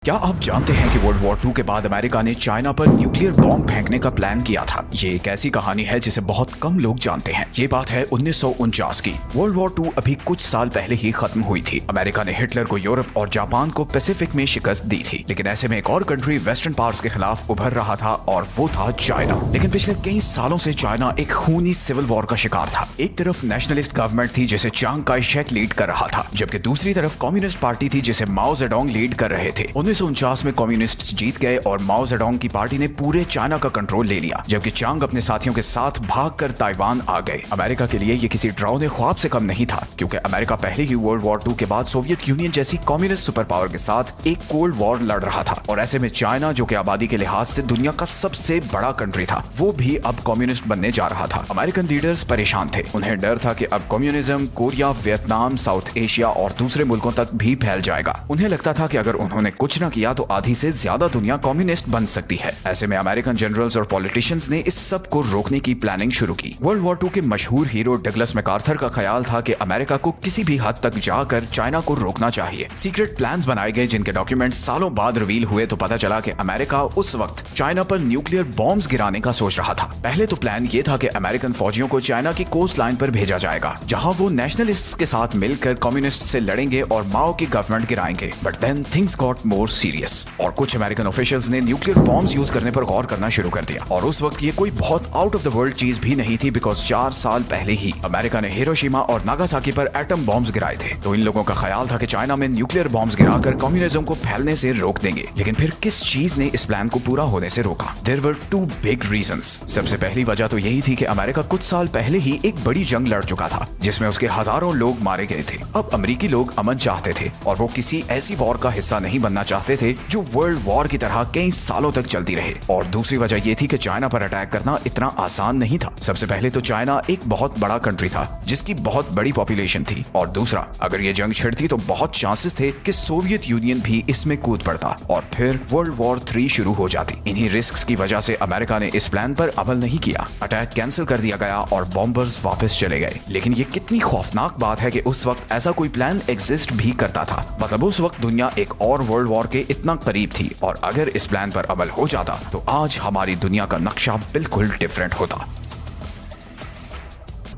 क्या आप जानते हैं कि वर्ल्ड वॉर 2 के बाद अमेरिका ने चाइना पर न्यूक्लियर बॉम्ब फेंकने का प्लान किया था। ये एक ऐसी कहानी है जिसे बहुत कम लोग जानते हैं। ये बात है 1949 की। वर्ल्ड वॉर 2 अभी कुछ साल पहले ही खत्म हुई थी। अमेरिका ने हिटलर को यूरोप और जापान को पैसिफिक में शिकस्त दी थी, लेकिन ऐसे में एक और कंट्री वेस्टर्न पावर्स के खिलाफ उभर रहा था और वो था चाइना। लेकिन पिछले कई सालों से चाइना एक खूनी सिविल वॉर का शिकार था। एक तरफ नेशनलिस्ट गवर्नमेंट थी जिसे चांग काई शेक लीड कर रहा था, जबकि दूसरी तरफ कम्युनिस्ट पार्टी थी जिसे माओ जेडोंग लीड कर रहे थे। 1949 में कम्युनिस्ट जीत गए और माओ जेडोंग की पार्टी ने पूरे चाइना का कंट्रोल ले लिया, जबकि चांग अपने साथियों के साथ भागकर ताइवान आ गए। अमेरिका के लिए ये किसी डरावने ख्वाब से कम नहीं था, क्योंकि अमेरिका पहले ही वर्ल्ड वॉर 2 के बाद सोवियत यूनियन जैसी कम्युनिस्ट सुपर पावर के साथ एक कोल्ड वॉर लड़ रहा था। और ऐसे में चाइना, जो कि आबादी के लिहाज से दुनिया का सबसे बड़ा कंट्री था, वो भी अब कम्युनिस्ट बनने जा रहा था। अमेरिकन लीडर्स परेशान थे। उन्हें डर था कि अब communism Korea, Vietnam, south Asia और दूसरे मुल्कों तक भी फैल जाएगा। उन्हें लगता था कि अगर उन्होंने कुछ न किया तो आधी से ज्यादा दुनिया कम्युनिस्ट बन सकती है। ऐसे में अमेरिकन जनरल्स और पॉलिटिशियंस ने इस सब को रोकने की प्लानिंग शुरू की। वर्ल्ड वॉर 2 के मशहूर हीरो डगलस मैकार्थर का ख्याल था कि अमेरिका को किसी भी हद तक जाकर चाइना को रोकना चाहिए। सीक्रेट प्लान्स बनाए गए, जिनके डॉक्यूमेंट सालों बाद रिवील हुए तो पता चला कि अमेरिका उस वक्त चाइना पर न्यूक्लियर बॉम्ब्स गिराने का सोच रहा था। पहले तो प्लान ये था कि अमेरिकन फौजियों को चाइना की कोस्ट लाइन पर भेजा जाएगा, जहां वो नेशनलिस्ट्स के साथ मिलकर कम्युनिस्ट से लड़ेंगे और माओ की गवर्नमेंट गिराएंगे। But then things got more serious और कुछ अमेरिकन ऑफिशियल्स ने न्यूक्लियर बॉम्ब्स यूज करने पर गौर करना शुरू कर दिया। और उस वक्त ये कोई बहुत आउट ऑफ द वर्ल्ड चीज भी नहीं थी, बिकॉज 4 साल पहले ही अमेरिका ने हिरोशिमा और नागासाकी पर एटम बॉम्ब्स गिराए थे। तो इन लोगों का ख्याल था कि चाइना में न्यूक्लियर बॉम्ब्स गिराकर कम्युनिज्म को फैलने से रोक देंगे। लेकिन फिर किस चीज ने इस प्लान को पूरा होने से रोका? There were 2 big reasons. सबसे पहली वजह तो यही थी कि अमेरिका कुछ साल पहले ही एक बड़ी जंग लड़ चुका था, जिसमें उसके हजारों लोग मारे गए थे। अब अमेरिकी लोग अमन चाहते थे और वो किसी ऐसी वॉर का हिस्सा नहीं बनना चाहते थे जो वर्ल्ड वॉर की तरह कई सालों तक चलती रहे। और दूसरी वजह यह थी कि चाइना पर अटैक करना इतना आसान नहीं था। सबसे पहले तो चाइना एक बहुत बड़ा कंट्री था जिसकी बहुत बड़ी पॉपुलेशन थी, और दूसरा, अगर ये जंग छिड़ती तो बहुत चांसेस थे कि सोवियत यूनियन भी इसमें कूद पड़ता और फिर वर्ल्ड वॉर 3 शुरू हो जाती। इन्हीं रिस्क्स की वजह से अमेरिका ने इस प्लान पर अमल नहीं किया। अटैक कैंसिल कर दिया गया और बॉम्बर्स वापस चले गए। लेकिन ये कितनी खौफनाक बात है कि उस वक्त ऐसा कोई प्लान एग्जिस्ट भी करता था। मतलब उस वक्त दुनिया एक और वर्ल्ड वॉर के इतना करीब थी, और अगर इस प्लान पर अमल हो जाता तो आज हमारी दुनिया का नक्शा बिल्कुल डिफरेंट होता।